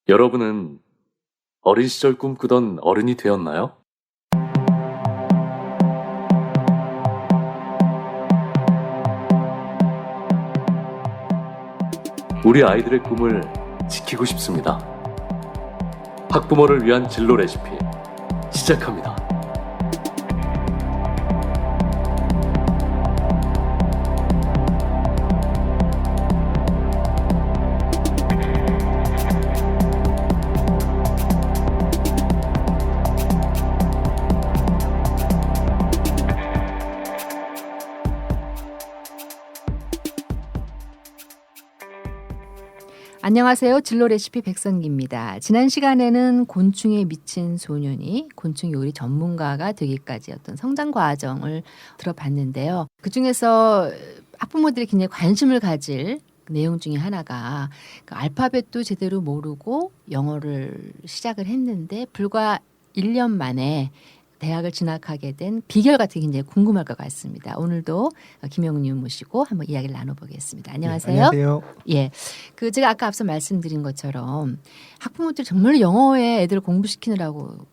여러분은 어린 시절 꿈꾸던 어른이 되었나요? 우리 아이들의 꿈을 지키고 싶습니다. 학부모를 위한 진로 레시피 시작합니다. 안녕하세요. 진로 레시피 백선기입니다. 지난 시간에는 곤충에 미친 소년이 곤충 요리 전문가가 되기까지 어떤 성장 과정을 들어봤는데요. 그중에서 학부모들이 굉장히 관심을 가질 내용 중에 하나가 알파벳도 제대로 모르고 영어를 시작을 했는데 불과 1년 만에 대학을 진학하게 된 비결 같은 게 굉장히 궁금할 것 같습니다. 오늘도 김영훈님 모시고 한번 이야기를 나눠보겠습니다. 안녕하세요. 네, 안녕하세요. 예, 제가 아까 앞서 말씀드린 것처럼 학부모들 정말 영어에 애들을 공부시키느라고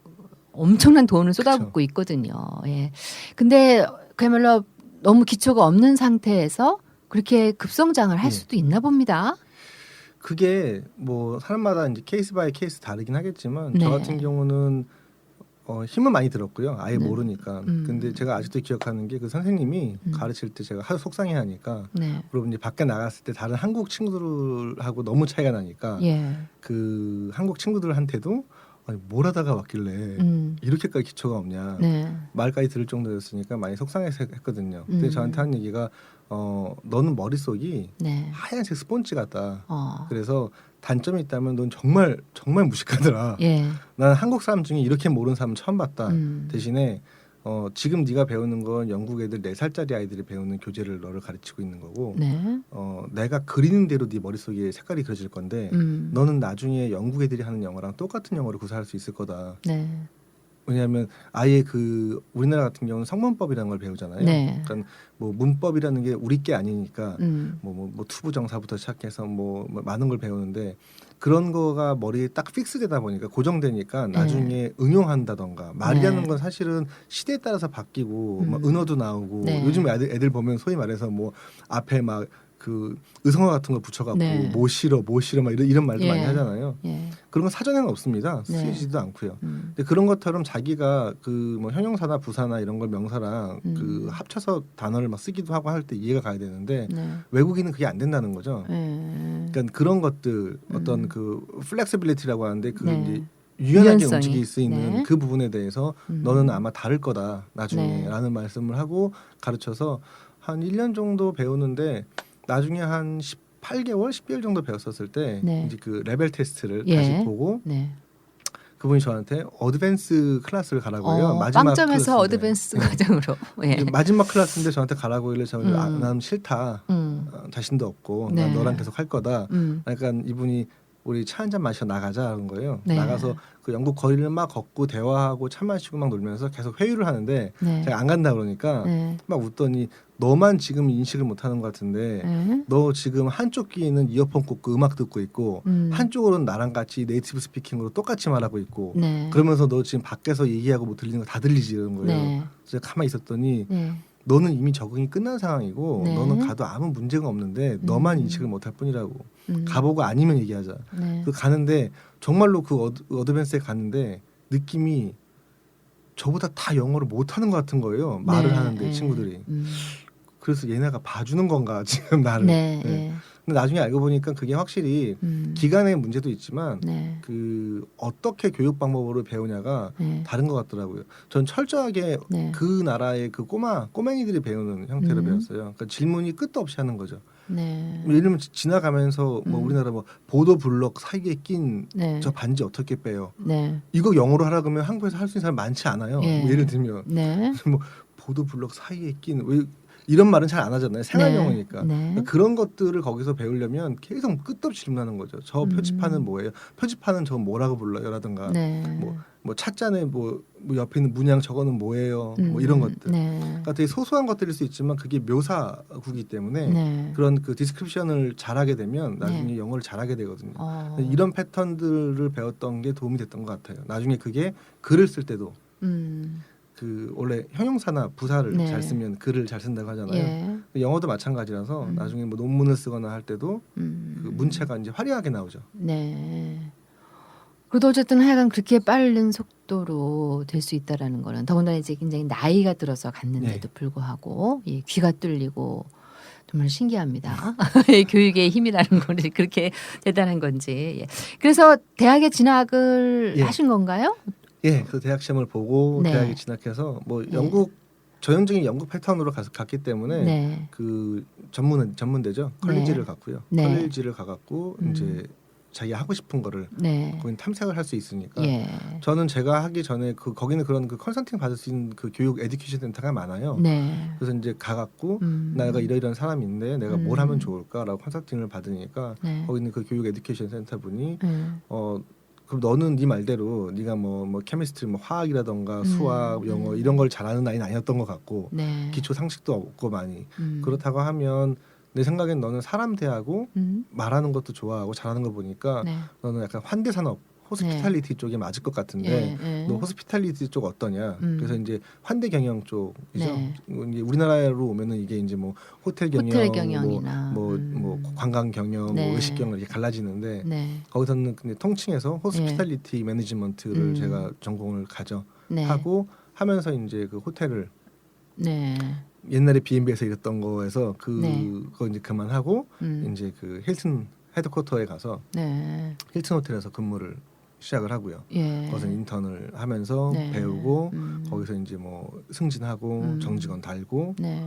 엄청난 돈을 쏟아붓고 있거든요. 예, 근데 그야말로 너무 기초가 없는 상태에서 그렇게 급성장을 할 수도 있나 봅니다. 그게 뭐 사람마다 이제 케이스 바이 케이스 다르긴 하겠지만 네. 저 같은 경우는 힘은 많이 들었고요. 아예 네. 모르니까. 근데 제가 아직도 기억하는 게 그 선생님이 가르칠 때 제가 하도 속상해하니까 네. 그리고 이제 밖에 나갔을 때 다른 한국 친구들하고 너무 차이가 나니까 예. 그 한국 친구들한테도 아니 뭘 하다가 왔길래 이렇게까지 기초가 없냐 네. 말까지 들을 정도였으니까 많이 속상해서 했거든요. 근데 저한테 한 얘기가 너는 머릿속이 네. 하얀색 스폰지 같다. 그래서 단점이 있다면 넌 정말 정말 무식하더라. 예. 나는 한국 사람 중에 이렇게 모르는 사람 처음 봤다. 대신에 지금 네가 배우는 건 영국 애들 4살짜리 아이들이 배우는 교재를 너를 가르치고 있는 거고 네. 내가 그리는 대로 네 머릿속에 색깔이 그려질 건데 너는 나중에 영국 애들이 하는 영어랑 똑같은 영어를 구사할 수 있을 거다. 네. 왜냐하면 아예 그 우리나라 같은 경우는 성문법이라는 걸 배우잖아요. 네. 그러니까 뭐 문법이라는 게 우리 게 아니니까 음. 뭐 투부정사부터 시작해서 뭐 많은 걸 배우는데 그런 거가 머리에 딱 픽스되다 보니까 고정되니까 나중에 응용한다던가 말이라는 건 사실은 시대에 따라서 바뀌고 막 은어도 나오고 네. 요즘 애들 보면 소위 말해서 뭐 앞에 막 그 의성어 같은 거 붙여갖고 네. 뭐 싫어 막 이런 말도 예. 많이 하잖아요. 예. 그런 건 사전에는 없습니다. 네. 쓰이지도 않고요. 근데 그런 것처럼 자기가 그 뭐 형용사나 부사나 이런 걸 명사랑 그 합쳐서 단어를 막 쓰기도 하고 할 때 이해가 가야 되는데 네. 외국인은 그게 안 된다는 거죠. 예. 그러니까 그런 것들 어떤 그 플렉시빌리티라고 하는데 그 네. 이제 유연하게 유연성이. 움직일 수 있는 네. 그 부분에 대해서 너는 아마 다를 거다 나중에라는 네. 말씀을 하고 가르쳐서 한 1년 정도 배우는데 나중에 한 18개월, 10개월 정도 배웠었을 때 네. 이제 그 레벨 테스트를 예. 다시 보고 네. 그분이 저한테 어드밴스 클래스를 가라고 해요. 마지막 빵점에서 클래스인데. 어드밴스 과정으로. 예. 이제 마지막 클래스인데 저한테 가라고 하길래 저는 난 싫다. 자신도 없고 네. 난 너랑 계속 할 거다. 음. 약간 이분이 우리 차 한잔 마시러 나가자는 거예요. 네. 나가서 그 영국 거리를 막 걷고 대화하고 차 마시고 막 놀면서 계속 회유를 하는데 네. 제가 안 간다 그러니까 네. 막 웃더니 너만 지금 인식을 못하는 것 같은데 네. 너 지금 한쪽 귀에는 이어폰 꽂고 음악 듣고 있고 한쪽으로는 나랑 같이 네이티브 스피킹으로 똑같이 말하고 있고 네. 그러면서 너 지금 밖에서 얘기하고 뭐 들리는 거 다 들리지 이러는 거예요. 네. 그래서 가만히 있었더니 네. 너는 이미 적응이 끝난 상황이고 네. 너는 가도 아무 문제가 없는데 너만 인식을 못할 뿐이라고. 가보고 아니면 얘기하자. 네. 그 가는데 정말로 그 어드밴스에 갔는데 느낌이 저보다 다 영어를 못하는 것 같은 거예요. 말을 네. 하는데 네. 친구들이. 그래서 얘네가 봐주는 건가 지금 나를. 네. 네. 네. 근데 나중에 알고 보니까 그게 확실히 기간의 문제도 있지만 네. 그 어떻게 교육 방법으로 배우냐가 네. 다른 것 같더라고요. 전 철저하게 네. 그 나라의 그 꼬맹이들이 배우는 형태로 배웠어요. 그러니까 질문이 끝도 없이 하는 거죠. 네. 예를 들면 지나가면서 뭐 우리나라 뭐 보도 블럭 사이에 낀 네. 저 반지 어떻게 빼요? 네. 이거 영어로 하라 그러면 한국에서 할 수 있는 사람 많지 않아요. 예. 뭐 예를 들면 네. 뭐 보도 블럭 사이에 낀 왜 이런 말은 잘 안 하잖아요. 생활 네. 용어니까. 네. 그러니까 그런 것들을 거기서 배우려면 계속 끝도 없이 질문하는 거죠. 저 표지판은 뭐예요? 표지판은 저건 뭐라고 불러요? 라든가 네. 뭐 찻잔에 뭐 옆에 있는 문양 저거는 뭐예요? 뭐 이런 것들. 네. 그러니까 되게 소소한 것들일 수 있지만 그게 묘사구기 때문에 네. 그런 그 디스크립션을 잘하게 되면 나중에 네. 영어를 잘하게 되거든요. 어. 이런 패턴들을 배웠던 게 도움이 됐던 것 같아요. 나중에 그게 글을 쓸 때도 그 원래 형용사나 부사를 네. 잘 쓰면 글을 잘 쓴다고 하잖아요. 예. 영어도 마찬가지라서 나중에 뭐 논문을 쓰거나 할 때도 그 문체가 이제 화려하게 나오죠. 네. 그래도 어쨌든 하여간 그렇게 빠른 속도로 될 수 있다라는 거는 더군다나 이제 굉장히 나이가 들어서 갔는데도 불구하고 예, 귀가 뚫리고 정말 신기합니다. 예, 교육의 힘이라는 건지 그렇게 대단한 건지. 예. 그래서 대학에 진학을 예. 하신 건가요? 예, 그 대학 시험을 보고 네. 대학에 진학해서 뭐 영국 전형적인 영국 패턴으로 갔기 때문에 네. 그 전문대죠. 컬리지를 갔고요. 네. 컬리지를 가갖고 이제 자기 하고 싶은 거를 네. 거기 탐색을 할 수 있으니까 예. 저는 제가 하기 전에 그 거기는 그런 그 컨설팅 받을 수 있는 그 교육 에듀케이션 센터가 많아요. 네. 그래서 이제 가갖고 내가 이러이러한 사람인데 내가 뭘 하면 좋을까라고 컨설팅을 받으니까 네. 거기 있는 그 교육 에듀케이션 센터 분이 그럼 너는 네 말대로 네가 뭐 케미스트리 뭐 화학이라던가 수학 영어 이런 걸 잘하는 아이는 아니었던 것 같고 네. 기초 상식도 없고 많이 그렇다고 하면 내 생각엔 너는 사람 대하고 말하는 것도 좋아하고 잘하는 거 보니까 네. 너는 약간 환대 산업 호스피탈리티 쪽에 맞을 것 같은데 예. 너 호스피탈리티 쪽 어떠냐? 그래서 이제 환대 경영 쪽이죠. 네. 이제 우리나라로 오면은 이게 이제 뭐 호텔 경영이나 뭐 관광 경영, 네. 뭐 의식 경영 이렇게 갈라지는데 네. 거기서는 근데 통칭해서 호스피탈리티 매니지먼트를 제가 전공을 네. 하고 하면서 이제 그 호텔을 네. 옛날에 B&B에서 일했던 거에서 네. 그거 이제 그만하고 이제 그 힐튼 헤드쿼터에 가서 네. 힐튼 호텔에서 근무를 시작을 하고요. 예. 거기서 인턴을 하면서 네. 배우고 거기서 이제 뭐 승진하고 정직원 달고 네.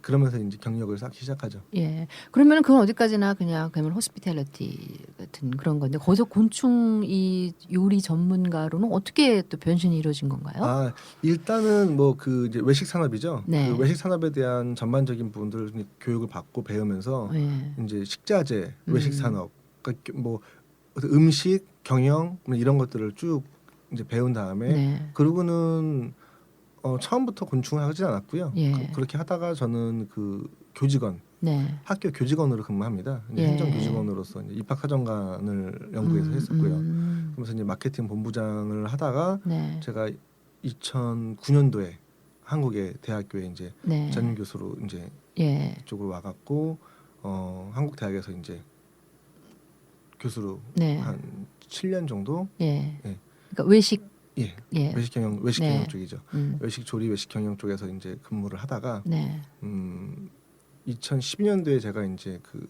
그러면서 이제 경력을 쌓기 시작하죠. 예. 그러면 그건 어디까지나 그냥 호스피탈리티 같은 그런 건데 거기서 곤충 이 요리 전문가로는 어떻게 또 변신이 이루어진 건가요? 아 일단은 뭐 그 이제 외식 산업이죠. 네. 그 외식 산업에 대한 전반적인 부분들을 교육을 받고 배우면서 예. 이제 식자재 외식 산업 그러니까 뭐 음식 경영 뭐 이런 것들을 쭉 이제 배운 다음에 네. 그러고는 처음부터 곤충을 하진 않았고요. 예. 그렇게 하다가 저는 그 교직원 네. 학교 교직원으로 근무합니다. 이제 예. 행정교직원으로서 이제 입학사정관을 영국에서 했었고요. 그러면서 이제 마케팅 본부장을 하다가 네. 제가 2009년도에 한국의 대학교에 이제 네. 전임 교수로 이제 예. 이쪽으로 와갖고 한국 대학에서 이제 교수로 네. 한 7년 정도 예. 예. 그러니까 외식 예. 예. 외식 경영 네. 쪽이죠. 음. 외식 조리 외식 경영 쪽에서 이제 근무를 하다가 네. 2012년도에 제가 이제 그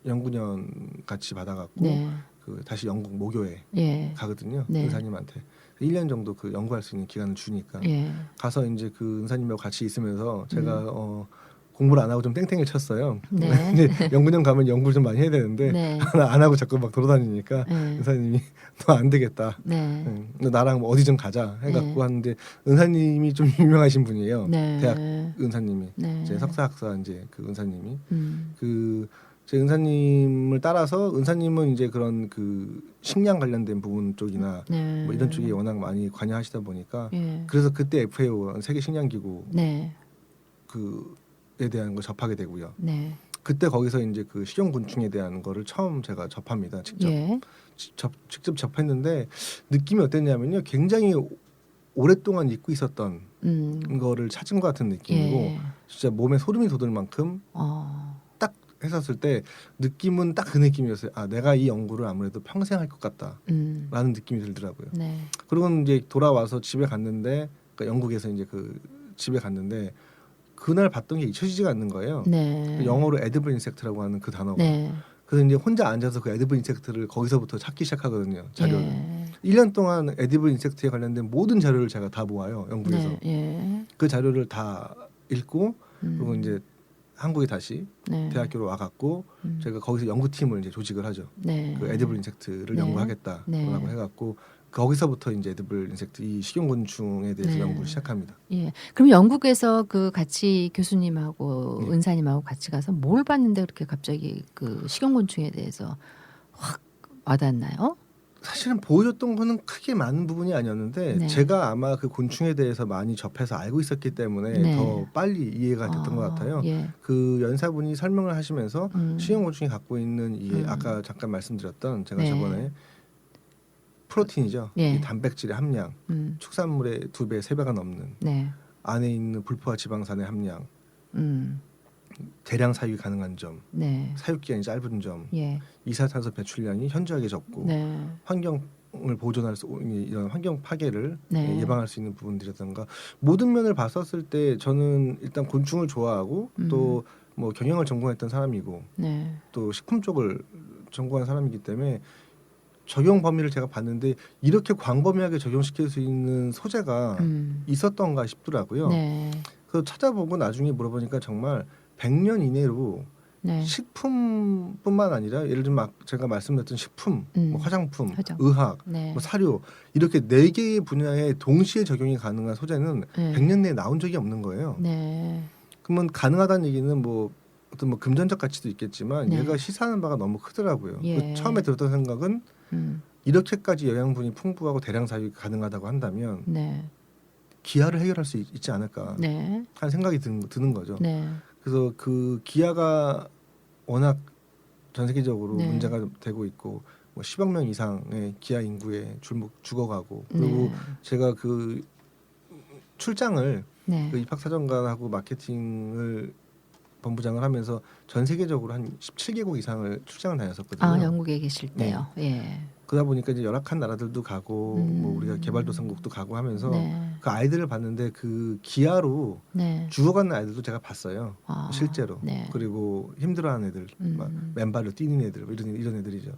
연구년 같이 받아갖고 네. 그 다시 영국 모교에 예. 가거든요. 네. 은사님한테 1년 정도 그 연구할 수 있는 기간을 주니까 예. 가서 이제 그 은사님하고 같이 있으면서 제가 공부를 안 하고 좀 땡땡을 쳤어요. 네. 이제 연구년 가면 연구를 좀 많이 해야 되는데 네. 안 하고 자꾸 막 돌아다니니까 네. 은사님이 너 안 되겠다. 네. 너 나랑 뭐 어디 좀 가자 해갖고 네. 하는데 은사님이 좀 유명하신 분이에요. 네. 대학 은사님이 네. 제 석사학사 이제 그 은사님이 음. 제 은사님을 따라서 은사님은 이제 그런 그 식량 관련된 부분 쪽이나 네. 뭐 이런 쪽이 워낙 많이 관여하시다 보니까 예. 그래서 그때 FAO 세계 식량기구 네. 그에 대한 걸 접하게 되고요. 네. 그때 거기서 이제 그 식용곤충에 대한 거를 처음 제가 접합니다. 직접 예. 직접 접했는데 느낌이 어땠냐면요. 굉장히 오랫동안 잊고 있었던 거를 찾은 것 같은 느낌이고 예. 진짜 몸에 소름이 돋을 만큼 딱 했었을 때 느낌은 딱 그 느낌이었어요. 아 내가 이 연구를 아무래도 평생 할 것 같다라는 느낌이 들더라고요. 네. 그리고 이제 돌아와서 집에 갔는데 그러니까 영국에서 이제 그 집에 갔는데 그날 봤던 게 잊혀지지가 않는 거예요. 네. 그 영어로 에디블 인섹트라고 하는 그 단어가. 네. 그래서 이제 혼자 앉아서 그 에디블 인섹트를 거기서부터 찾기 시작하거든요. 자료를. 예. 1년 동안 에디블 인섹트에 관련된 모든 자료를 제가 다 모아요. 영국에서. 네. 예. 그 자료를 다 읽고 그리고 이제 한국에 다시 네. 대학교로 와갖고 제가 거기서 연구팀을 이제 조직을 하죠. 네. 그 에디블 인섹트를 네. 연구하겠다라고 네. 해갖고 거기서부터 이제 에디블 인섹트 이 식용곤충에 대해서 네. 연구를 시작합니다. 예. 그럼 영국에서 그 같이 교수님하고 네. 은사님하고 같이 가서 뭘 봤는데 그렇게 갑자기 그 식용곤충에 대해서 확 와닿나요? 사실은 보여줬던 거는 크게 많은 부분이 아니었는데 네. 제가 아마 그 곤충에 대해서 많이 접해서 알고 있었기 때문에 네. 더 빨리 이해가 됐던 것 같아요. 예. 그 연사분이 설명을 하시면서 식용곤충이 갖고 있는 이 아까 잠깐 말씀드렸던 제가 네. 저번에 프로틴이죠. 예. 이 단백질의 함량, 축산물의 2배, 3배가 넘는 네. 안에 있는 불포화 지방산의 함량, 음. 대량 사육이 가능한 점, 네. 사육 기간이 짧은 점, 예. 이산화탄소 배출량이 현저하게 적고 네. 환경을 보존할 수 이런 환경 파괴를 네. 예방할 수 있는 부분들이라든가 모든 면을 봤었을 때 저는 일단 곤충을 좋아하고 또 뭐 경영을 전공했던 사람이고 네. 또 식품 쪽을 전공한 사람이기 때문에 적용 범위를 제가 봤는데 이렇게 광범위하게 적용시킬 수 있는 소재가 있었던가 싶더라고요. 네. 그래서 찾아보고 나중에 물어보니까 정말 100년 이내로 네. 식품뿐만 아니라 예를 들면 막 제가 말씀드렸던 식품, 뭐 화장품, 화장품. 의학, 네. 뭐 사료 이렇게 4개의 분야에 동시에 적용이 가능한 소재는 네. 100년 내에 나온 적이 없는 거예요. 네. 그러면 가능하다는 얘기는 뭐 어떤 뭐 금전적 가치도 있겠지만 네. 얘가 시사하는 바가 너무 크더라고요. 예. 그 처음에 들었던 생각은 이렇게까지 영양분이 풍부하고 대량 사육이 가능하다고 한다면 네. 기아를 해결할 수 있지 않을까 네. 하는 생각이 드는 거죠. 네. 그래서 그 기아가 워낙 전 세계적으로 네. 문제가 되고 있고 뭐 10억 명 이상의 기아 인구에 죽어가고 그리고 네. 제가 그 출장을 네. 그 입학사정관하고 마케팅을 본부장을 하면서 전 세계적으로 한 17개국 이상을 출장을 다녔었거든요. 아, 영국에 계실 때요. 예. 그러다 보니까 이제 열악한 나라들도 가고 뭐 우리가 개발도상국도 가고 하면서 네. 그 아이들을 봤는데 그 기아로 네. 죽어가는 아이들도 제가 봤어요. 아, 실제로. 네. 그리고 힘들어하는 애들, 막 맨발로 뛰는 애들, 뭐 이런 애들이죠.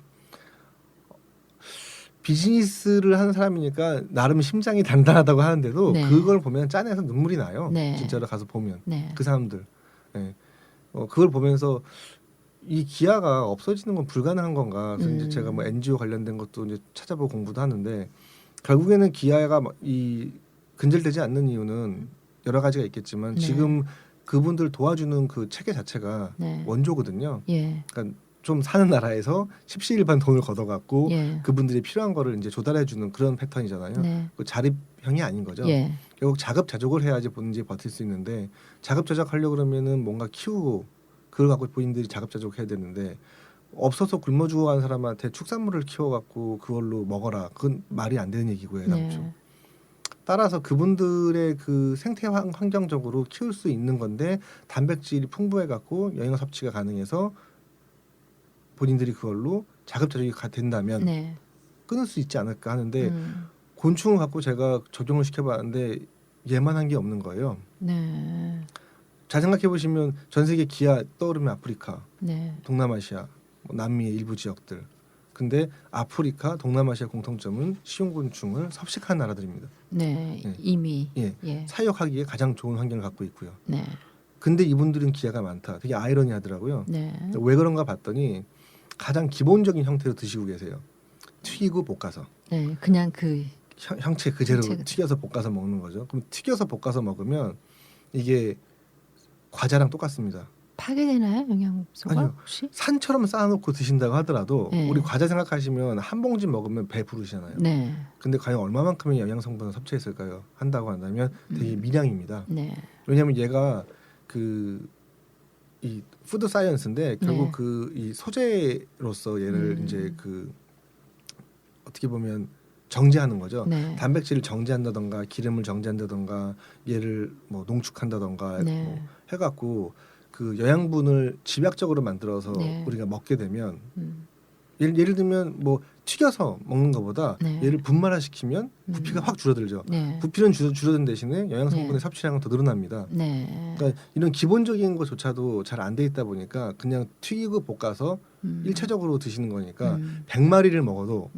비즈니스를 하는 사람이니까 나름 심장이 단단하다고 하는데도 네. 그걸 보면 짠해서 눈물이 나요. 네. 진짜로 가서 보면 네. 그 사람들. 네. 그걸 보면서 이 기아가 없어지는 건 불가능한 건가? 그래서 이제 제가 뭐 NGO 관련된 것도 이제 찾아보고 공부도 하는데 결국에는 기아가 이 근절되지 않는 이유는 여러 가지가 있겠지만 네. 지금 그분들 도와주는 그 체계 자체가 네. 원조거든요. 예. 그러니까 좀 사는 나라에서 십시일반 돈을 걷어갖고 예. 그분들이 필요한 거를 이제 조달해주는 그런 패턴이잖아요. 네. 그 자립형이 아닌 거죠. 예. 결국 자급자족을 해야지 본인이 버틸 수 있는데 자급자족하려고 그러면은 뭔가 키우고 그걸 갖고 본인들이 자급자족해야 되는데 없어서 굶어 죽어가는 사람한테 축산물을 키워갖고 그걸로 먹어라. 그건 말이 안 되는 얘기고요. 당초. 네. 따라서 그분들의 그 생태 환경적으로 키울 수 있는 건데 단백질이 풍부해갖고 영양 섭취가 가능해서 본인들이 그걸로 자급자족이 된다면 네. 끊을 수 있지 않을까 하는데 곤충을 갖고 제가 적용을 시켜봤는데 얘만한 게 없는 거예요. 네. 잘 생각해 보시면 전 세계 기아 떠오르면 아프리카, 네. 동남아시아, 뭐 남미의 일부 지역들. 근데 아프리카, 동남아시아 공통점은 식용곤충을 섭식한 나라들입니다. 네. 네. 이미. 예, 예. 사육하기에 가장 좋은 환경을 갖고 있고요. 네. 근데 이분들은 기아가 많다. 되게 아이러니하더라고요. 네. 왜 그런가 봤더니 가장 기본적인 형태로 드시고 계세요. 튀기고 볶아서. 네. 그냥 그 형체 그대로 형체 튀겨서 볶아서 먹는 거죠. 그럼 튀겨서 볶아서 먹으면 이게 과자랑 똑같습니다. 파괴되나요? 영양소가 아니요. 혹시? 산처럼 쌓아놓고 드신다고 하더라도 네. 우리 과자 생각하시면 한 봉지 먹으면 배 부르시잖아요. 네. 근데 과연 얼마만큼의 영양 성분을 섭취했을까요? 한다고 한다면 되게 미량입니다. 네. 왜냐하면 얘가 그 이 푸드 사이언스인데 결국 네. 그 이 소재로서 얘를 이제 그 어떻게 보면 정제하는 거죠. 네. 단백질을 정제한다던가 기름을 정제한다던가 얘를 뭐 농축한다던가 네. 뭐 해갖고 그 영양분을 집약적으로 만들어서 네. 우리가 먹게 되면 예를 들면 뭐 튀겨서 먹는 것보다 네. 얘를 분말화시키면 부피가 확 줄어들죠. 네. 부피는 줄어든 대신에 영양 성분의 네. 섭취량은 더 늘어납니다. 네. 그러니까 이런 기본적인 것조차도 잘 안 돼 있다 보니까 그냥 튀기고 볶아서 일차적으로 드시는 거니까 100마리를 먹어도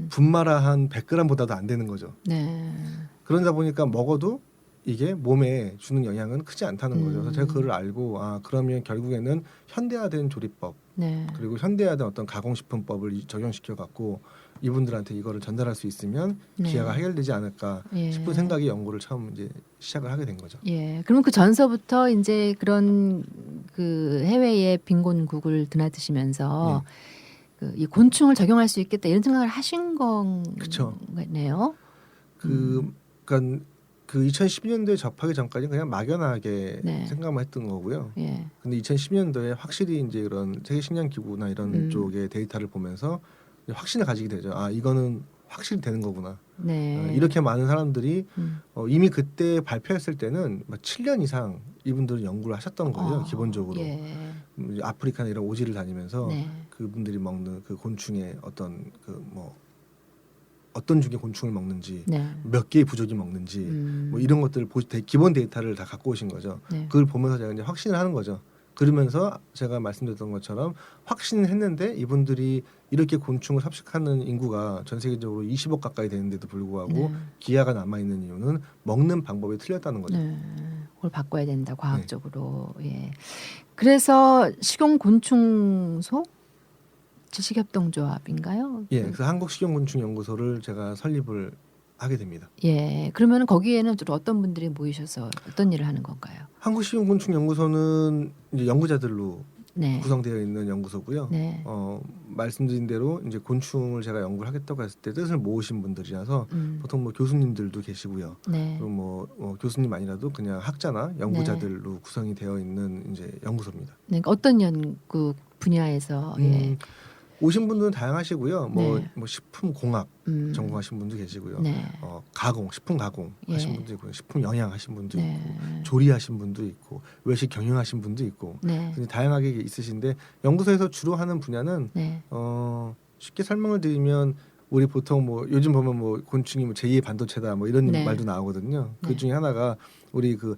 분말화한 100g보다도 안 되는 거죠. 네. 그러다 보니까 먹어도 이게 몸에 주는 영향은 크지 않다는 거죠. 그래서 제가 그걸 알고 아 그러면 결국에는 현대화된 조리법 네. 그리고 현대화된 어떤 가공식품법을 적용시켜 갖고 이분들한테 이거를 전달할 수 있으면 네. 기아가 해결되지 않을까 예. 싶은 생각이 연구를 처음 이제 시작을 하게 된 거죠. 예. 그러면 그 전서부터 이제 그런 그 해외의 빈곤국을 드나드시면서 그 이 곤충을 적용할 수 있겠다 이런 생각을 하신 그쵸. 거네요. 그러니까 그 2012년도에 접하기 전까지는 그냥 막연하게 네. 생각만 했던 거고요. 예. 근데 2012년도에 확실히 이제 이런 세계식량기구나 이런 쪽의 데이터를 보면서 확신을 가지게 되죠. 아 이거는 확실히 되는 거구나. 네. 이렇게 많은 사람들이 음. 이미 그때 발표했을 때는 막 7년 이상 이분들은 연구를 하셨던 거예요. 어, 기본적으로 예. 이제 아프리카나 이런 오지를 다니면서 네. 그분들이 먹는 그 곤충의 어떤 그 뭐 어떤 중에 곤충을 먹는지 네. 몇 개의 부족이 먹는지 뭐 이런 것들을 기본 데이터를 다 갖고 오신 거죠. 네. 그걸 보면서 제가 이제 확신을 하는 거죠. 그러면서 제가 말씀드렸던 것처럼 확신을 했는데 이분들이 이렇게 곤충을 섭식하는 인구가 전 세계적으로 20억 가까이 되는데도 불구하고 네. 기아가 남아 있는 이유는 먹는 방법이 틀렸다는 거죠. 네. 그걸 바꿔야 된다 과학적으로. 예. 그래서 식용곤충소 지식협동조합인가요? 예, 그래서 한국식용곤충연구소를 제가 설립을 하게 됩니다. 예. 그러면 거기에는 주로 어떤 분들이 모이셔서 어떤 일을 하는 건가요? 한국식용곤충연구소는 이제 연구자들로 네. 구성되어 있는 연구소고요. 네. 말씀드린 대로 이제 곤충을 제가 연구를 하겠다고 했을 때 뜻을 모으신 분들이라서 음. 보통 뭐 교수님들도 계시고요. 네. 그리고 뭐 교수님 아니라도 그냥 학자나 연구자들로 구성이 되어 있는 이제 연구소입니다. 네. 그러니까 어떤 연구 분야에서 예. 오신 분들은 다양하시고요. 뭐 네. 식품 공학 전공하신 분도 계시고요. 네. 가공, 식품 가공 하신 예. 분도 있고요. 식품 영양 하신 분도 네. 있고, 조리하신 분도 있고, 외식 경영하신 분도 있고, 네. 굉장히 다양하게 있으신데 연구소에서 주로 하는 분야는 네. 쉽게 설명을 드리면 우리 보통 뭐 요즘 보면 뭐 곤충이 뭐 제2의 반도체다 뭐 이런 네. 말도 나오거든요. 네. 그 중에 하나가 우리 그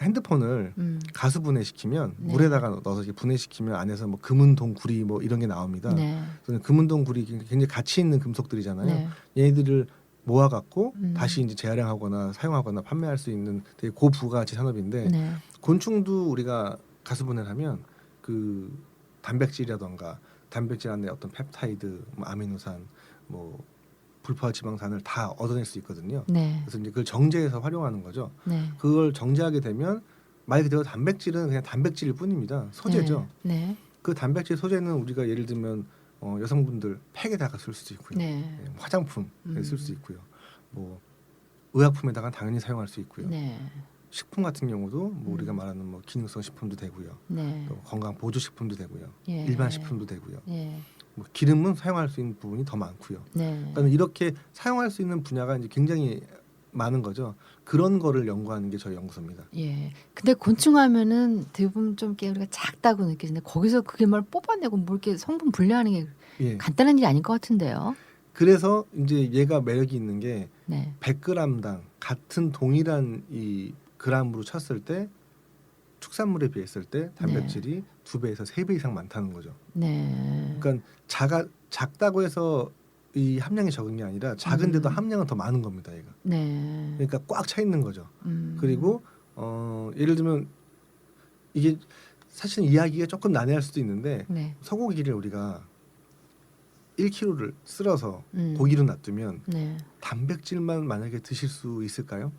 핸드폰을 가수 분해시키면 네. 물에다가 넣어서 이렇게 분해시키면 안에서 뭐 금은동 구리 뭐 이런 게 나옵니다. 네. 그래서 금은동 구리 굉장히 가치 있는 금속들이잖아요. 네. 얘네들을 모아갖고 음. 다시 이제 재활용하거나 사용하거나 판매할 수 있는 되게 고부가치 산업인데 네. 곤충도 우리가 가수 분해를 하면 그 단백질이라던가 단백질 안에 어떤 펩타이드, 뭐 아미노산, 뭐 불포화 지방산을 다 얻어낼 수 있거든요. 네. 그래서 이제 그걸 정제해서 활용하는 거죠. 네. 그걸 정제하게 되면 말 그대로 단백질은 그냥 단백질일 뿐입니다. 소재죠. 네. 그 단백질 소재는 우리가 예를 들면 여성분들 팩에다가 쓸 수도 있고요. 네. 예, 화장품에 쓸 수 있고요. 뭐 의약품에다가 당연히 사용할 수 있고요. 네. 식품 같은 경우도 뭐 우리가 말하는 뭐 기능성 식품도 되고요. 네. 또 건강 보조 식품도 되고요. 예. 일반 식품도 되고요. 예. 뭐 기름은 사용할 수 있는 부분이 더 많고요. 네. 그러니까 이렇게 사용할 수 있는 분야가 이제 굉장히 많은 거죠. 그런 거를 연구하는 게 저희 연구소입니다. 예. 근데 곤충하면은 대부분 좀 이렇게 우리가 작다고 느끼는데 거기서 그게 뭘 뽑아내고 뭐 이렇게 성분 분리하는 게 예. 간단한 일이 아닐 것 같은데요. 그래서 이제 얘가 매력이 있는 게 네. 100g당 같은 동일한 이 그램으로 쳤을 때 축산물에 비했을 때 단백질이 2배에서 3배 이상 많다는 거죠. 네. 그러니까 작다고 해서 이 함량이 적은 게 아니라 작은데도 함량은 더 많은 겁니다. 얘가. 네. 그러니까 꽉 차 있는 거죠. 그리고 예를 들면 이게 사실 이야기가 조금 난해할 수도 있는데 네. 소고기를 우리가 1kg를 쓸어서 음. 고기로 놔두면 네. 단백질만 만약에 드실 수 있을까요?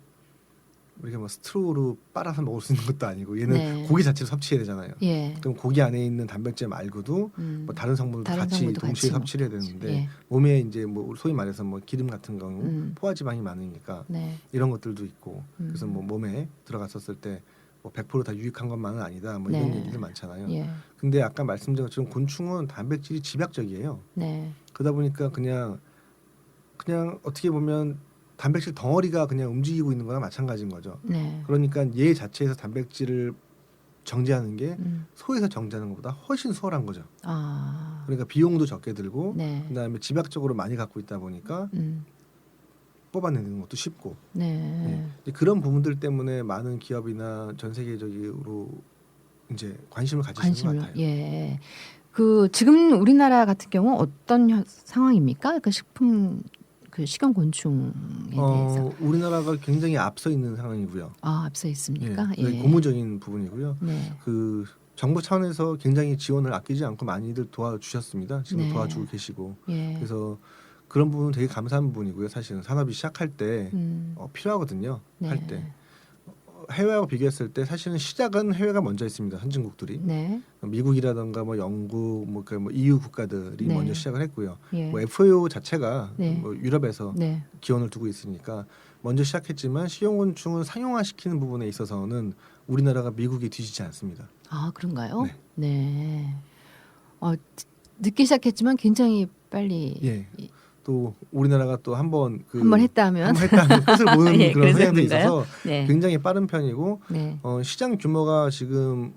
우리가 뭐 스트로우로 빨아서 먹을 수 있는 것도 아니고 얘는 네. 고기 자체를 섭취해야 되잖아요. 예. 그럼 고기 안에 있는 단백질 말고도 뭐 다른 성분도 다른 같이 성분도 동시에 같이 섭취를 해야 되는데 예. 몸에 이제 뭐 소위 말해서 뭐 기름 같은 경우 포화지방이 많으니까 네. 이런 것들도 있고 그래서 뭐 몸에 들어갔었을 때 뭐 100% 다 유익한 것만은 아니다 뭐 이런 네. 얘기들 많잖아요. 예. 근데 아까 말씀드린 것처럼 곤충은 단백질이 집약적이에요. 네. 그러다 보니까 그냥 어떻게 보면 단백질 덩어리가 그냥 움직이고 있는 거나 마찬가지인 거죠. 네. 그러니까 얘 자체에서 단백질을 정제하는 게 음. 소에서 정제하는 것보다 훨씬 수월한 거죠. 아. 그러니까 비용도 적게 들고 네. 그다음에 집약적으로 많이 갖고 있다 보니까 뽑아내는 것도 쉽고 네. 예. 그런 부분들 때문에 많은 기업이나 전 세계적으로 이제 관심을 가지시는 것 같아요. 예. 그 지금 우리나라 같은 경우 어떤 상황입니까? 그 식품 그 식용곤충에 대해서 우리나라가 굉장히 앞서 있는 상황이고요. 앞서 있습니까? 예. 고무적인 부분이고요. 네. 그 정부 차원에서 굉장히 지원을 아끼지 않고 많이들 도와주셨습니다. 지금 네. 도와주고 계시고 예. 그래서 그런 부분은 되게 감사한 부분이고요. 사실은 산업이 시작할 때 필요하거든요. 네. 할 때 해외하고 비교했을 때 사실은 시작은 해외가 먼저 있습니다. 선진국들이 네. 미국이라든가 뭐 영국 뭐 EU 국가들이 네. 먼저 시작을 했고요. 예. 뭐 FAO 자체가 네. 뭐 유럽에서 네. 기원을 두고 있으니까 먼저 시작했지만 식용곤충을 상용화시키는 부분에 있어서는 우리나라가 미국에 뒤지지 않습니다. 아, 그런가요? 네. 네. 늦게 시작했지만 굉장히 빨리 예. 또 우리나라가 또 한번 한번 했다면 한번 했다면 끝을 보는 예, 그런 그래서 성향도 그런가요? 있어서 네. 굉장히 빠른 편이고 네. 시장 규모가 지금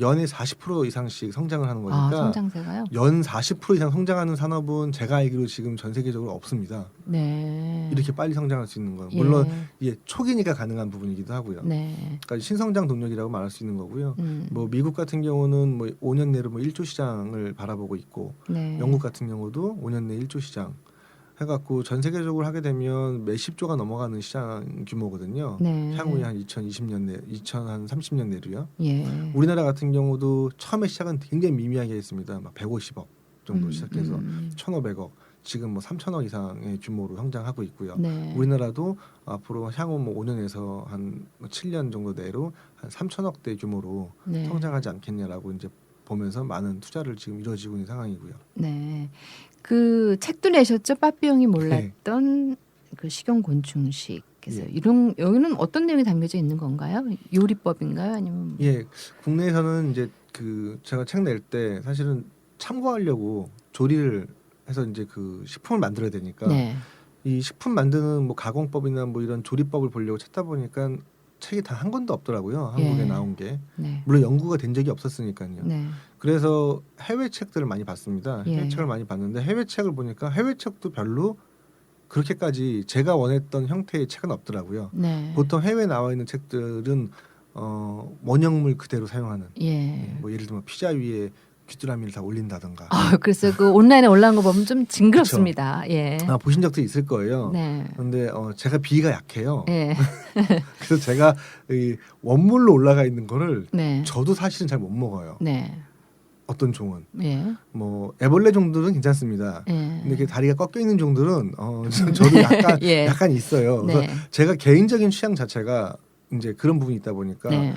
연에 40% 이상씩 성장을 하는 아, 거니까 성장세가요? 연 40% 이상 성장하는 산업은 제가 알기로 지금 전 세계적으로 없습니다. 네. 이렇게 빨리 성장할 수 있는 거예요. 예. 물론 이게 초기니까 가능한 부분이기도 하고요. 네. 그러니까 신성장 동력이라고 말할 수 있는 거고요. 음. 뭐 미국 같은 경우는 뭐 5년 내로 뭐 1조 시장을 바라보고 있고 네. 영국 같은 경우도 5년 내 1조 시장 해갖고 전 세계적으로 하게 되면 몇십 조가 넘어가는 시장 규모거든요. 네. 향후에 한 2020년 내, 2030년 내로요. 예. 우리나라 같은 경우도 처음에 시작은 굉장히 미미하게 했습니다. 막 150억 정도 시작해서 1,500억, 지금 뭐 3,000억 이상의 규모로 성장하고 있고요. 네. 우리나라도 앞으로 향후 뭐 5년에서 한 7년 정도 내로 한 3,000억대 규모로 네. 성장하지 않겠냐라고 이제 보면서 많은 투자를 지금 이루어지고 있는 상황이고요. 네. 그 책도 내셨죠? 빠삐용이 몰랐던 그 식용곤충식. 그래서 예. 이런 여기는 어떤 내용이 담겨져 있는 건가요? 요리법인가요? 아니면 예, 국내에서는 이제 그 제가 책 낼 때 사실은 참고하려고 조리를 해서 이제 그 식품을 만들어야 되니까 네. 이 식품 만드는 뭐 가공법이나 뭐 이런 조리법을 보려고 찾다 보니까 책이 단 한 권도 없더라고요. 한국에 예. 나온 게. 네. 물론 연구가 된 적이 없었으니까요. 네. 그래서 해외 책들을 많이 봤습니다. 해외 예. 책을 많이 봤는데 해외 책을 보니까 해외 책도 별로 그렇게까지 제가 원했던 형태의 책은 없더라고요. 네. 보통 해외에 나와 있는 책들은 원형물 그대로 사용하는 예. 뭐 예를 들면 피자 위에 귀뚜라미를 다 올린다던가 그래서 그 온라인에 올라온 거 보면 좀 징그럽습니다. 예. 보신 적도 있을 거예요. 네. 그런데 제가 비위가 약해요. 예. 그래서 제가 이 원물로 올라가 있는 거를 네. 저도 사실은 잘 못 먹어요. 네. 어떤 종은 예. 뭐 애벌레 종들은 괜찮습니다. 예. 근데 그 다리가 꺾여 있는 종들은 저도 약간 예. 약간 있어요. 그래서 네. 제가 개인적인 취향 자체가 이제 그런 부분이 있다 보니까 네.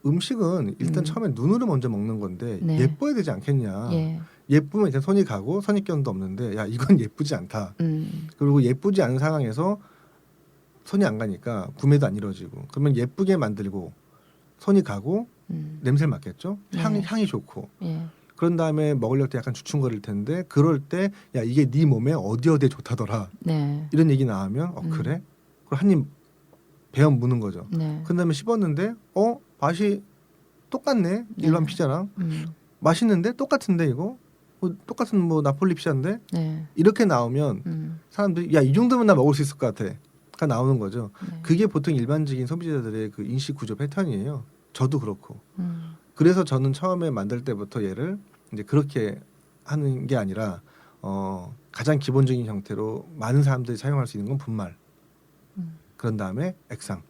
음식은 일단 처음에 눈으로 먼저 먹는 건데 네. 예뻐야 되지 않겠냐. 예. 예쁘면 이제 손이 가고 선입견도 없는데 야 이건 예쁘지 않다. 그리고 예쁘지 않은 상황에서 손이 안 가니까 구매도 안 이루어지고 그러면 예쁘게 만들고 손이 가고 냄새를 맡겠죠. 향이 좋고 예. 그런 다음에 먹으려고 때 약간 주춤거릴 텐데 그럴 때 야 이게 네 몸에 어디에 좋다더라 네. 이런 얘기 나오면 그래? 그럼 한 입 베어 무는 거죠. 네. 그 다음에 씹었는데 맛이 똑같네 일반 피자랑 맛있는데 똑같은데 이거 똑같은 뭐 나폴리 피자인데 네. 이렇게 나오면 사람들이 야 이 정도면 나 먹을 수 있을 것 같아가 나오는 거죠. 네. 그게 보통 일반적인 소비자들의 그 인식 구조 패턴이에요. 저도 그렇고. 그래서 저는 처음에 만들 때부터 얘를 이제 그렇게 하는 게 아니라 가장 기본적인 형태로 많은 사람들이 사용할 수 있는 건 분말. 그런 다음에 액상.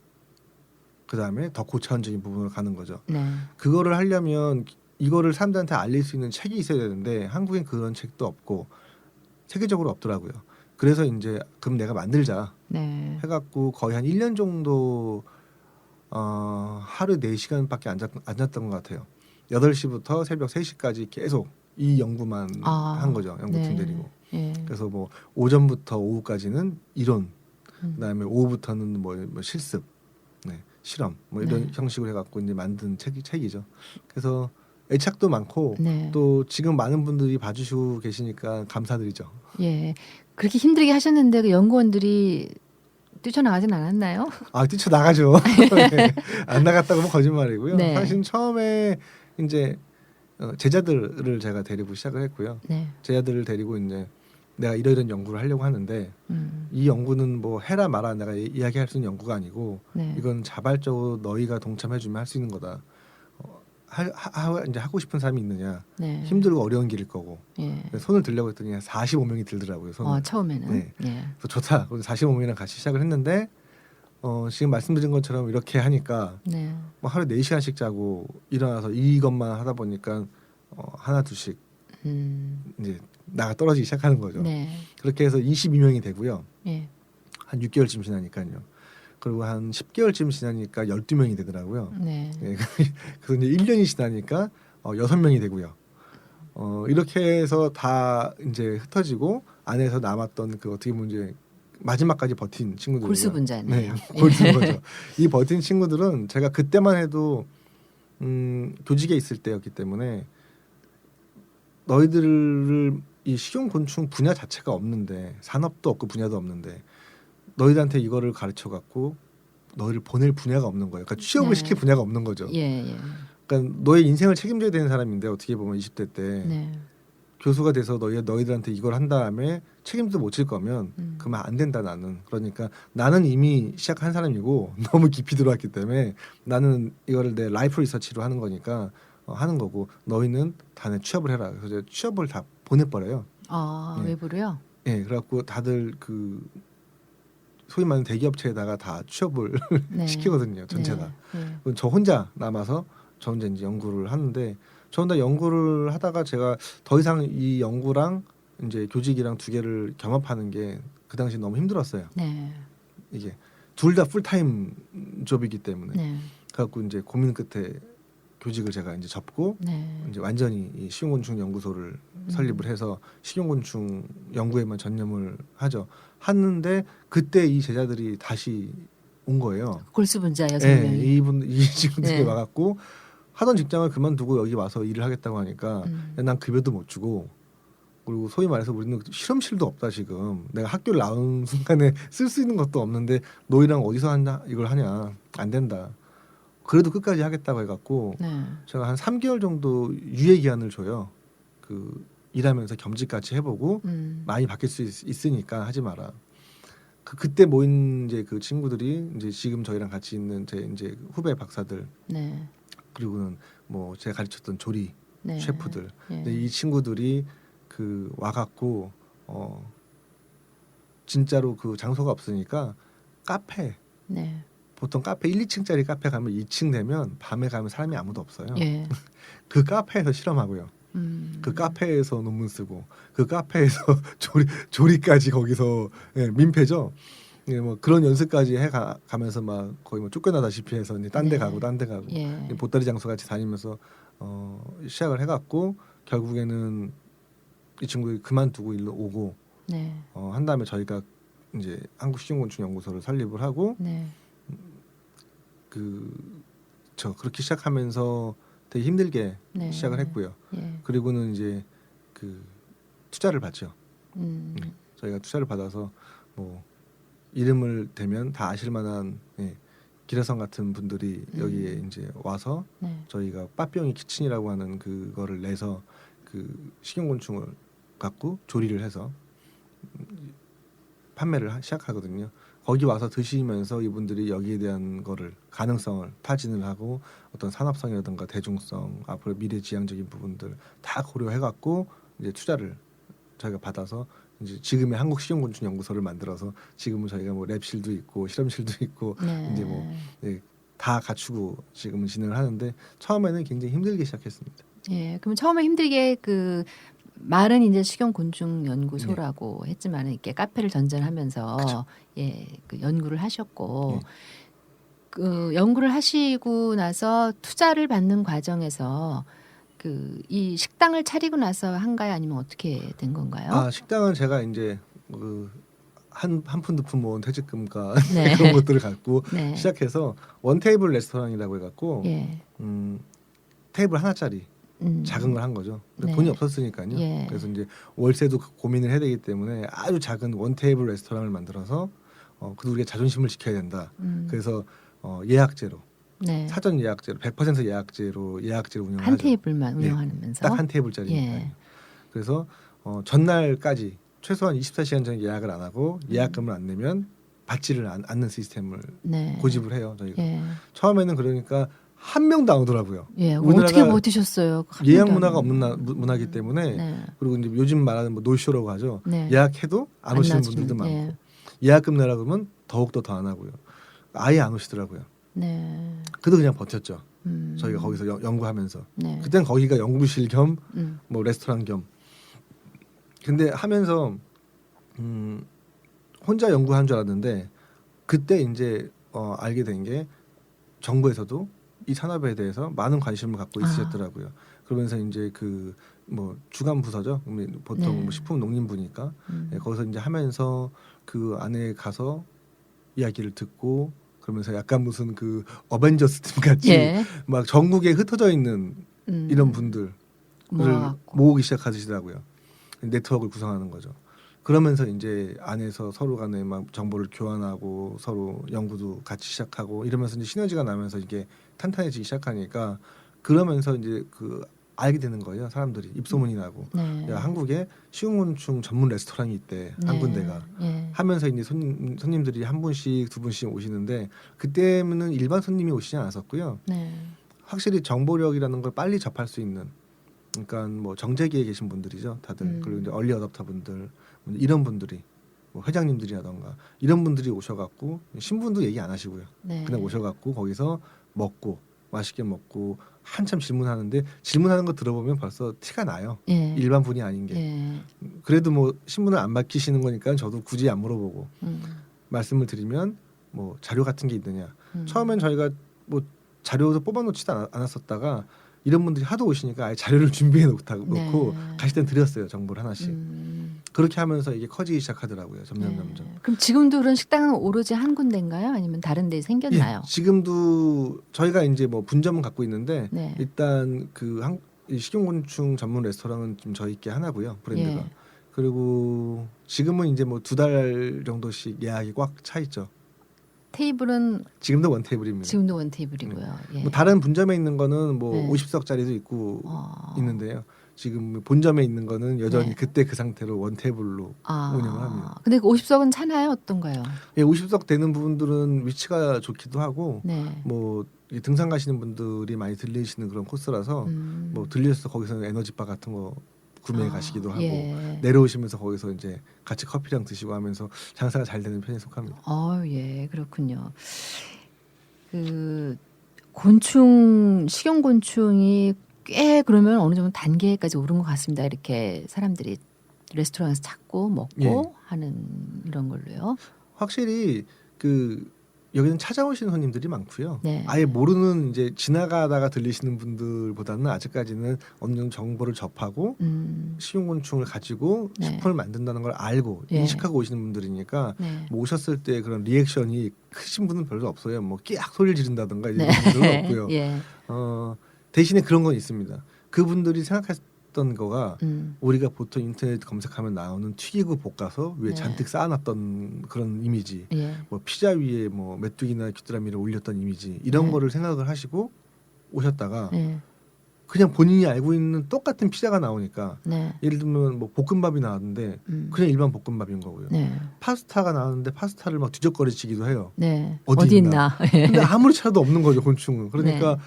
그 다음에 더 고차원적인 부분으로 가는 거죠. 네. 그거를 하려면 이거를 사람들한테 알릴 수 있는 책이 있어야 되는데 한국엔 그런 책도 없고 세계적으로 없더라고요. 그래서 이제 그럼 내가 만들자 네. 해갖고 거의 한 1년 정도 하루 4시간밖에 안 잤던 것 같아요. 8시부터 새벽 3시까지 계속 이 연구만 한 거죠. 연구팀 네. 데리고. 예. 그래서 뭐 오전부터 오후까지는 이론, 그다음에 오후부터는 뭐 실습, 실험 뭐 이런 네. 형식으로 해갖고 이제 만든 책이죠. 그래서 애착도 많고 네. 또 지금 많은 분들이 봐주시고 계시니까 감사드리죠. 예. 그렇게 힘들게 하셨는데 그 연구원들이 뛰쳐나가진 않았나요? 뛰쳐나가죠. 네. 안 나갔다고 하면 거짓말이고요. 네. 사실 처음에 이제 제자들을 제가 데리고 시작을 했고요. 네. 제자들을 데리고 이제 내가 이런 연구를 하려고 하는데 이 연구는 뭐 해라 마라 내가 이야기할 수 있는 연구가 아니고 네. 이건 자발적으로 너희가 동참해주면 할 수 있는 거다. 이제 하고 싶은 사람이 있느냐. 네. 힘들고 어려운 길일 거고. 예. 손을 들려고 했더니 45명이 들더라고요. 손을. 처음에는. 네. 예. 그래서 좋다. 그래서 45명이랑 같이 시작을 했는데 지금 말씀드린 것처럼 이렇게 하니까 네. 뭐 하루에 4시간씩 자고 일어나서 이것만 하다 보니까 하나 둘씩 이제 나가 떨어지기 시작하는 거죠. 네. 그렇게 해서 22명이 되고요. 예. 한 6개월쯤 지나니까요. 그리고 한 10개월쯤 지나니까 12명이 되더라고요. 네. 예, 그래서 이제 1년이 지나니까 6명이 되고요. 이렇게 해서 다 이제 흩어지고 안에서 남았던 그 어떻게 보면 이제 마지막까지 버틴 친구들. 골수분자네요. 네, 골수인 거죠. 이 버틴 친구들은 제가 그때만 해도 교직에 있을 때였기 때문에 너희들을 이 식용곤충 분야 자체가 없는데 산업도 없고 분야도 없는데 너희들한테 이거를 가르쳐 갖고 너희를 보낼 분야가 없는 거예요. 그러니까 취업을 네. 시킬 분야가 없는 거죠. 예, 예. 그러니까 너의 인생을 책임져야 되는 사람인데 어떻게 보면 20대 때 네. 교수가 돼서 너희들한테 이걸 한 다음에 책임도 못 질 거면 그만 안 된다 나는. 그러니까 나는 이미 시작한 사람이고 너무 깊이 들어왔기 때문에 나는 이거를 내 라이프 리서치로 하는 거니까 하는 거고 너희는 다 내 취업을 해라. 그래서 취업을 다 보내버려요. 아, 네. 외부로요? 예, 그래갖고 다들 그 소위 말하는 대기업체에다가 다 취업을 네. 시키거든요. 전체 다. 네. 그럼 저 혼자 남아서 저 혼자 이제 연구를 하는데 저 혼자 연구를 하다가 제가 더 이상 이 연구랑 이제 교직이랑 두 개를 겸업하는 게 그 당시 너무 힘들었어요. 네. 이게 둘 다 풀타임 잡이기 때문에. 네. 그래갖고 이제 고민 끝에 교직을 제가 이제 접고 네. 이제 완전히 이 식용곤충 연구소를 설립을 해서 식용곤충 연구에만 전념을 하는데 그때 이 제자들이 다시 온 거예요. 골수분자 네, 6명이. 이 친구들이 네. 와갖고 하던 직장을 그만두고 여기 와서 일을 하겠다고 하니까 야, 난 급여도 못 주고 그리고 소위 말해서 우리는 실험실도 없다 지금 내가 학교를 나온 순간에 쓸 수 있는 것도 없는데 너희랑 어디서 한다 이걸 하냐 안 된다. 그래도 끝까지 하겠다고 해갖고 네. 제가 한 3개월 정도 유예 기한을 줘요. 그 일하면서 겸직 같이 해보고 많이 바뀔 수 있으니까 하지 마라. 그때 모인 이제 그 친구들이 이제 지금 저희랑 같이 있는 제 이제 후배 박사들 네. 그리고는 뭐 제가 가르쳤던 조리 네. 셰프들 예. 근데 이 친구들이 그 와갖고 진짜로 그 장소가 없으니까 카페 네. 보통 카페 1, 2층짜리 카페 가면 2층 되면 밤에 가면 사람이 아무도 없어요. 예. 그 카페에서 실험하고요. 그 카페에서 논문 쓰고 그 카페에서 조리까지 거기서 예, 민폐죠. 예, 뭐 그런 연습까지 가면서 막 거의 뭐 쫓겨나다시피 해서 이제 딴 데 네. 가고 딴 데 가고 예. 보따리 장소 같이 다니면서 시작을 해갖고 결국에는 이 친구들이 그만두고 일로 오고 네. 한 다음에 저희가 이제 한국식용곤충연구소를 설립을 하고 네. 그렇게 시작하면서 되게 힘들게 네. 시작을 했고요. 예. 그리고는 이제 그 투자를 받죠. 음. 저희가 투자를 받아서 뭐 이름을 대면 다 아실 만한 기라성 같은 분들이 여기에 이제 와서 네. 저희가 빠삐용이 키친이라고 하는 그거를 내서 그 식용곤충을 갖고 조리를 해서 판매를 시작하거든요. 거기 와서 드시면서 이분들이 여기에 대한 거를 가능성을 타진을 하고 어떤 산업성이라든가 대중성 앞으로 미래지향적인 부분들 다 고려해갖고 이제 투자를 저희가 받아서 이제 지금의 한국식용곤충연구소를 만들어서 지금은 저희가 뭐 랩실도 있고 실험실도 있고 네. 이제 뭐 다 갖추고 지금은 진행을 하는데 처음에는 굉장히 힘들게 시작했습니다. 예. 그럼 처음에 힘들게 그 말은 이제 식용곤충 연구소라고 했지만 이렇게 카페를 전전하면서 그쵸. 예, 그 연구를 하셨고 예. 그 연구를 하시고 나서 투자를 받는 과정에서 그 이 식당을 차리고 나서 한가요? 아니면 어떻게 된 건가요? 식당은 제가 이제 한 푼 두 푼 모은 퇴직금과 네. 그런 것들을 갖고 네. 시작해서 원테이블 레스토랑이라고 해갖고 예. 테이블 하나짜리 작은 걸 한 거죠. 네. 돈이 없었으니까요. 예. 그래서 이제 월세도 고민을 해야 되기 때문에 아주 작은 원테이블 레스토랑을 만들어서 그래도 우리가 자존심을 지켜야 된다. 그래서 예약제로 네. 사전 예약제로 100% 예약제로 운영을 한 하죠. 테이블만 운영하면서 딱 한 테이블짜리니까요. 예. 그래서 전날까지 최소한 24시간 전에 예약을 안 하고 예약금을 안 내면 받지를 않는 시스템을 네. 고집을 해요. 저희가 예. 처음에는 그러니까 한 명도 안 오더라고요. 예. 우리나라가 어떻게 버티셨어요? 예약 문화가 없는 문화이기 때문에 네. 그리고 이제 요즘 말하는 뭐 노쇼라고 하죠. 네. 예약해도 안 오시는 나주는, 분들도 많고 예. 예약금 내라 그러면 더욱더 더 안 하고요. 아예 안 오시더라고요. 네. 그래도 그냥 버텼죠. 음. 저희가 거기서 연구하면서. 네. 그땐 거기가 연구실 겸 음. 뭐 레스토랑 겸. 근데 하면서 혼자 연구한 줄 알았는데 그때 이제 알게 된 게 정부에서도 이 산업에 대해서 많은 관심을 갖고 있으셨더라고요. 그러면서 이제 그 뭐 주간 부서죠. 보통 네. 뭐 식품농림부니까 거기서 이제 하면서 그 안에 가서 이야기를 듣고 그러면서 약간 무슨 그 어벤져스 팀 같이 예. 막 전국에 흩어져 있는 이런 분들을 모아갖고. 모으기 시작하시더라고요. 네트워크를 구성하는 거죠. 그러면서 이제 안에서 서로 간에 막 정보를 교환하고 서로 연구도 같이 시작하고 이러면서 이제 시너지가 나면서 이게 탄탄해지기 시작하니까 그러면서 이제 그 알게 되는 거예요. 사람들이 입소문이 나고 네. 야, 한국에 식용곤충 전문 레스토랑이 있대. 한 네. 군데가. 예. 하면서 이제 손님들이 한 분씩 두 분씩 오시는데 그때는 일반 손님이 오시지 않았었고요. 네. 확실히 정보력이라는 걸 빨리 접할 수 있는 그러니까 뭐 정재계에 계신 분들이죠. 다들 그리고 이제 얼리 어답터 분들 이런 분들이 뭐 회장님들이라던가 이런 분들이 오셔갖고 신분도 얘기 안 하시고요. 네. 그냥 오셔갖고 거기서 먹고 맛있게 먹고 한참 질문하는데 질문하는 거 들어보면 벌써 티가 나요. 예. 일반 분이 아닌 게. 예. 그래도 뭐 신분을 안 맡기시는 거니까 저도 굳이 안 물어보고 말씀을 드리면 뭐 자료 같은 게 있느냐. 처음엔 저희가 뭐 자료도 뽑아놓지도 않았었다가 이런 분들이 하도 오시니까 아예 자료를 준비해 놓고 네. 가실 땐 드렸어요. 정보를 하나씩. 그렇게 하면서 이게 커지기 시작하더라고요. 점점. 그럼 지금도 그런 식당은 오로지 한 군데인가요? 아니면 다른 데 생겼나요? 예, 지금도 저희가 이제 뭐 분점은 갖고 있는데 네. 일단 그 이 식용곤충 전문 레스토랑은 좀 저희 게 하나고요. 브랜드가. 예. 그리고 지금은 이제 뭐 2달 정도씩 예약이 꽉 차 있죠. 테이블은 지금도 원 테이블입니다. 지금도 원 테이블이고요. 예. 뭐 다른 분점에 있는 거는 뭐 네. 50석짜리도 있고 어. 있는데요. 지금 본점에 있는 거는 여전히 네. 그때 그 상태로 원 테이블로 운영을 합니다. 근데 그 50석은 차나요? 어떤가요? 예, 50석 되는 부분들은 위치가 좋기도 하고 네. 뭐 이 등산 가시는 분들이 많이 들리시는 그런 코스라서 뭐 들려서 거기서 에너지바 같은 거 구매해 가시기도 하고 예. 내려오시면서 거기서 이제 같이 커피랑 드시고 하면서 장사가 잘 되는 편에 속합니다. 예, 그렇군요. 그 곤충, 식용곤충이 꽤 그러면 어느 정도 단계까지 오른 것 같습니다. 이렇게 사람들이 레스토랑에서 찾고 먹고 예. 하는 이런 걸로요. 확실히 그 여기는 찾아오시는 손님들이 많고요. 네. 아예 모르는 이제 지나가다가 들리시는 분들보다는 아직까지는 어느 정도 정보를 접하고 식용곤충을 가지고 네. 식품을 만든다는 걸 알고 예. 인식하고 오시는 분들이니까 네. 뭐 오셨을 때 그런 리액션이 크신 분은 별로 없어요. 뭐 끼악 소리를 지른다든가 이런 네. 분들은 없고요. 예. 대신에 그런 건 있습니다. 그분들이 생각했던 거가 우리가 보통 인터넷 검색하면 나오는 튀기고 볶아서 위에 네. 잔뜩 쌓아놨던 그런 이미지, 예. 뭐 피자 위에 뭐 메뚜기나 귀뚜라미를 올렸던 이미지 이런 네. 거를 생각을 하시고 오셨다가 예. 그냥 본인이 알고 있는 똑같은 피자가 나오니까 네. 예를 들면 뭐 볶음밥이 나왔는데 그냥 일반 볶음밥인 거고요. 네. 파스타가 나왔는데 파스타를 막 뒤적거리시기도 해요. 네. 어디 있나? 예. 근데 아무리 찾아도 없는 거죠, 곤충은. 그러니까 네.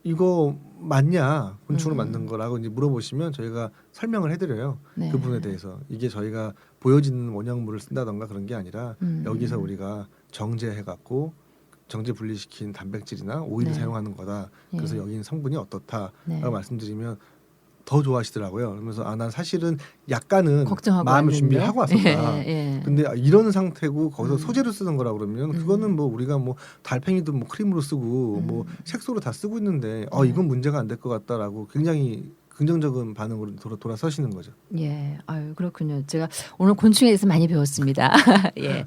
이거 맞냐 곤충으로 만든 거라고 이제 물어보시면 저희가 설명을 해드려요. 네. 그 부분에 대해서 이게 저희가 보여지는 원형물을 쓴다던가 그런 게 아니라 여기서 우리가 정제해갖고 정제 분리시킨 단백질이나 오일을 네. 사용하는 거다. 그래서 예. 여기는 성분이 어떻다라고 네. 말씀드리면 더 좋아하시더라고요. 그러면서 난 사실은 약간은 걱정하고 마음을 왔는데. 준비를 하고 왔었다. 예. 예. 근데 이런 상태고 거기서 소재로 쓰는 거라 그러면 그거는 뭐 우리가 뭐 달팽이도 뭐 크림으로 쓰고 뭐 색소로 다 쓰고 있는데 이건 문제가 안 될 것 같다라고 굉장히 긍정적인 반응으로 돌아서시는 거죠. 예, 아유 그렇군요. 제가 오늘 곤충에 대해서 많이 배웠습니다. 예,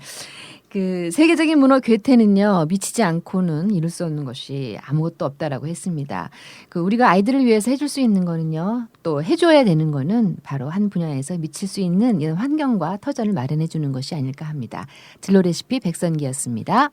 그 세계적인 문어 괴테는요 미치지 않고는 이룰 수 없는 것이 아무것도 없다라고 했습니다. 그 우리가 아이들을 위해서 해줄 수 있는 거는요, 또 해줘야 되는 거는 바로 한 분야에서 미칠 수 있는 이런 환경과 터전을 마련해 주는 것이 아닐까 합니다. 진로 레시피 백선기였습니다.